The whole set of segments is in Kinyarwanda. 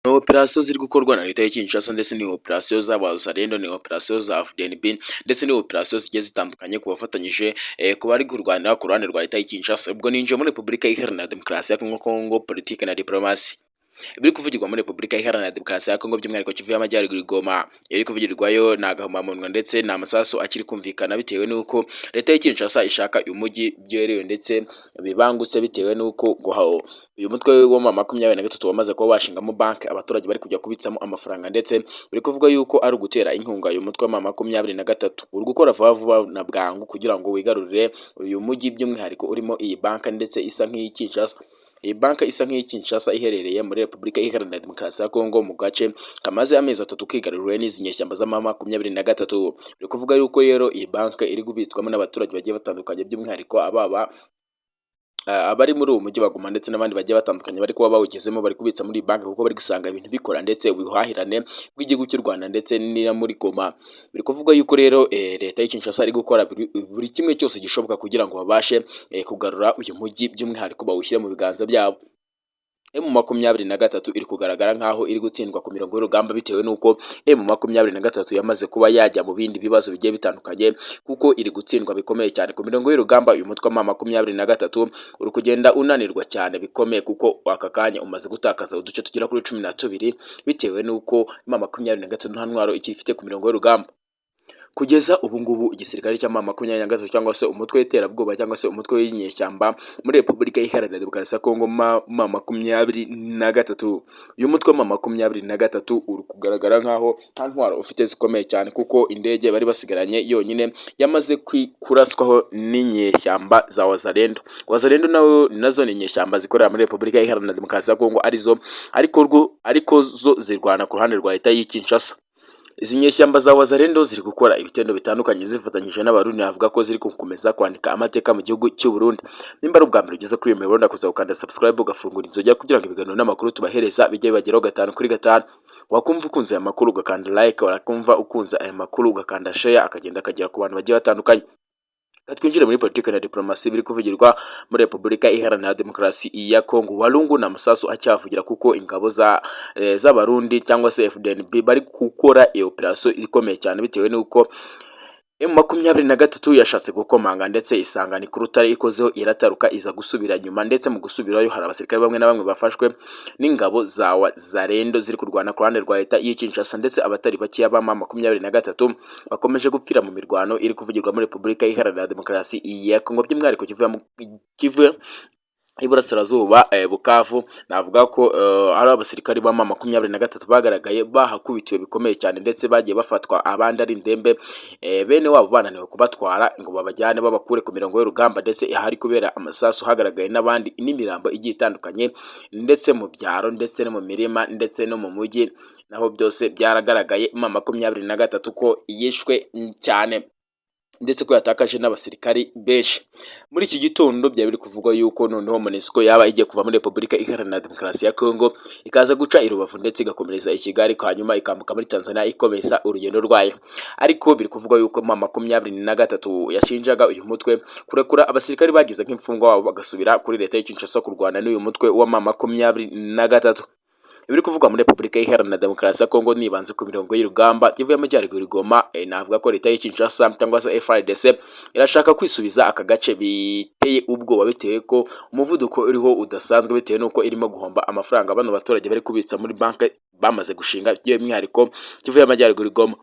Ni operasiyo ziri gukorwa na leta ya Kinshasa ndetse ni operasiyo z'abazalendo, ni operasiyo za FDNB ndetse ni operasiyo zigiye zitandukanye ku bafatanyije ku bari kurwanira ku ruhande rwa leta ya Kinshasa. Ubwo ninjiye muri Repubulika Iharanira Demokarasi ya Kongo, politiki na diplomasi. Ibiri kuvugirwa muri Repubulika Iharanira Demokarasi ya Kongo by'umwihariko Kivu y'Amajyaruguru Goma, iri kuvugirwayo ni agahomamunwa ndetse ni amasasu akiri kumvikana bitewe n'uko leta ya Kinshasa ishaka uyu mujyi byerewe ndetse bibangutse bitewe n'uko uyu mutwe wa M23 wamaze kuba washingamo banki abaturage bari kujya kubitsamo amafaranga, ndetse biri kuvuga yuko ari ugutera inkunga uyu mutwe wa M23 uri gukora vuba vuba na bwangu kugira ngo wigarurire uyu mujyi by'umwihariko urimo iyi banki ndetse isa nk'iyi Kinshasa. Iyi banki isa nk'iyi Kinshasa iherereye muri Repubulika Iharanira Demokarasi ya Kongo mu gace kamaze amezi 3 kigaruriwe n'izi nyeshyamba za M23. Biri kuvuga yuko rero iyi banki iri gubitswamo n'abaturage bagiye batandukanye by'umwihariko abari muri uwo mujyi baguma ndetse n'abandi bagiye batandukanye bari kuba bawugezemo bari kubitsa muri banki kuko bari gusanga ibintu bikora ndetse ubuhahirane bw'igihugu cy'u Rwanda ndetse n'ira muri Goma. Biri kuvuga yuko rero leta ya Kinshasa ari gukora buri kimwe cyose gishoboka kugira ngo babashe kugarura uyu mujyi by'umwihariko bawushyire mu biganza byabo. M23 iri kugaragara nkaho iri gutsindwa ku mirongo y'urugamba bitewe n'uko M23 yamaze kuba yajya mu bindi bibazo bigiye bitandukanye kuko iri gutsindwa bikomeye cyane ku mirongo y'urugamba. Uyu mutwe wa M23 uri kugenda unanirwa cyane bikomeye kuko aka kanya umaze gutakaza uduce tugera kuri 12 bitewe n'uko M23 nta ntwaro ikifite ku mirongo y'urugamba. Kugeza ubu ngubu igisirikare cya M23 cyangwa se umutwe w'iterabwoba cyangwa se umutwe w'inyeshyamba muri Repubulika Iharanira Demokarasi ya Kongo M23, uyu mutwe wa M23 uri kugaragara nkaho nta ntwaro ufite zikomeye cyane kuko indege bari basigaranye yonyine yamaze kuraswaho n'inyeshyamba za Wazalendo. Wazalendo nazo ni inyeshyamba zikorera muri Repubulika Iharanira Demokarasi ya Kongo ariko zo zirwana ku ruhande rwa leta ya Kinshasa. Izi nyeshyamba za Wazalendo ziri gukora ibitendo bitandukanye zifatanyije n'abarundi, navuga ko ziri gukomeza kwandika amateka mu gihugu cy'u Burundi. Nimba ari ubwa mbere ugeze kuri uyu muyoboro ndakuza gukanda subscribe ugafungura inzogera kugira ngo ibiganiro n'amakuru tubahereza bijye bibageraho 5 kuri 5. Wakumva ukunze aya makuru ugakanda like, warakumva ukunze aya makuru ugakanda share akagenda akagera ku bantu bagiye batandukanye. Twinjire muri politiki na diplomasi biri kuvugirwa muri Repubulika Iharanira Demokarasi ya Kongo. Walungu na masasu acyavugira kuko ingabo z'abarundi cyangwa se FDNB bari gukora operasiyo ikomeye cyane bitewe n'uko M23 yashatse gukomanga ndetse isanga ni ku rutare ikozeho irataruka iza gusubira nyuma, ndetse mu gusubirayo hari abasirikare bamwe na bamwe bafashwe n'ingabo za Wazalendo ziri kurwana ku ruhande rwa leta ya Kinshasa, ndetse abatari bakiya ba M23 bakomeje gupfira mu mirwano iri kuvugirwa muri Repubulika Iharanira Demokarasi ya Kongo by'umwihariko Kivu Iburasirazuba Bukavu. Navuga ko hari abasirikari ba M23 bagaragaye bahakubitiwe bikomeye cyane ndetse bagiye bafatwa abandi ari ndembe, bene wabo bananiwe kubatwara ngo babajyane babakure ku mirongo y'urugamba, ndetse hari kubera amasasu hagaragaye n'abandi n'imirambo igiye itandukanye ndetse mu byaro ndetse no mu mirima ndetse no mu mujyi naho byose byaragaragaye M23 ko yishwe cyane ndetse ko yatakaje n'abasirikari benshi. Muri iki gitondo byari biri kuvugwa yuko noneho MONUSCO yaba igiye kuva muri Repubulika Iharanira Demokarasi ya Kongo ikaza guca i Rubavu ndetse igakomereza i Kigali hanyuma ikambuka muri Tanzania ikomeza urugendo rwayo. Ariko biri kuvugwa yuko M23 yashinjaga uyu mutwe kurekura abasirikari bagize nk'imfungwa wabo bagasubira kuri leta ya Kinshasa kurwana n'uyu mutwe wa M23. Ibiri kuvugwa muri Repubulika Iharanira Demokarasi ya Kongo nibanze ku mirongo y'urugamba Kivu y'Amajyaruguru Goma. Navuga ko leta ya Kinshasa cyangwa se FARDC irashaka kwisubiza aka gace biteye ubwoba bitewe ko umuvuduko uriho udasanzwe bitewe nuko irimo guhomba amafaranga bano baturage bari kubitsa muri banki bamaze gushinga by'umwihariko Kivu y'Amajyaruguru Goma.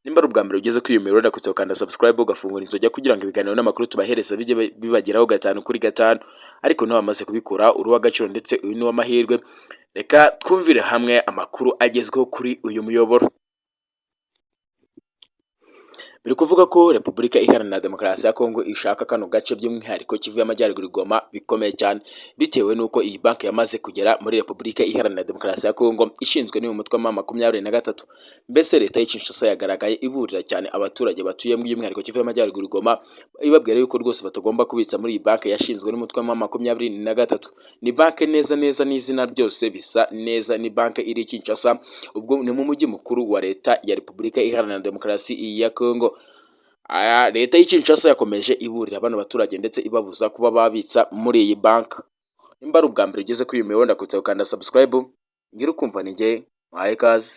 Nimba ari ubwa mbere ugeze kuri uyu muyoboro ndakutse gukanda subscribe ugafungura inzogera kugira ngo ibiganiro n'amakuru tubahereza bijye bibageraho 5 kuri 5. Ariko naho bamaze kubikora uruwa gaciro ndetse uyu ni w'amahirwe. Reka twumvire hamwe amakuru agezweho kuri uyu muyoboro. Biri kuvuga ko Repubulika Iharanira Demokarasi ya Kongo ishaka kano gace by'umwihariko Kivu y'Amajyaruguru Goma bikomeye cyane bitewe nuko iyi banki yamaze kugera muri Repubulika Iharanira Demokarasi ya Kongo ishinzwe n'uyu mutwe wa M23. Mbese leta ya Kinshasa yagaragaye iburira cyane abaturage batuye mu by'umwihariko Kivu y'Amajyaruguru Goma ibabwira yuko rwose batagomba kubitsa muri iyi banki yashinzwe n'umutwe wa M23. Ni banki neza n'izina ryose bisa neza, ni banki iri Kinshasa, ubwo ni mu mujyi mukuru wa leta ya Repubulika Iharanira Demokarasi ya Kongo. Leta ya Kinshasa yakomeje iburira abana baturage ndetse ibabuza kuba babitsa muri iyi banki. Nimba ari ubwa mbere ugeze kuri uyu muyoboro ndakutse gukanda subscribe ngira ukumva ni njye muhaye ikaze.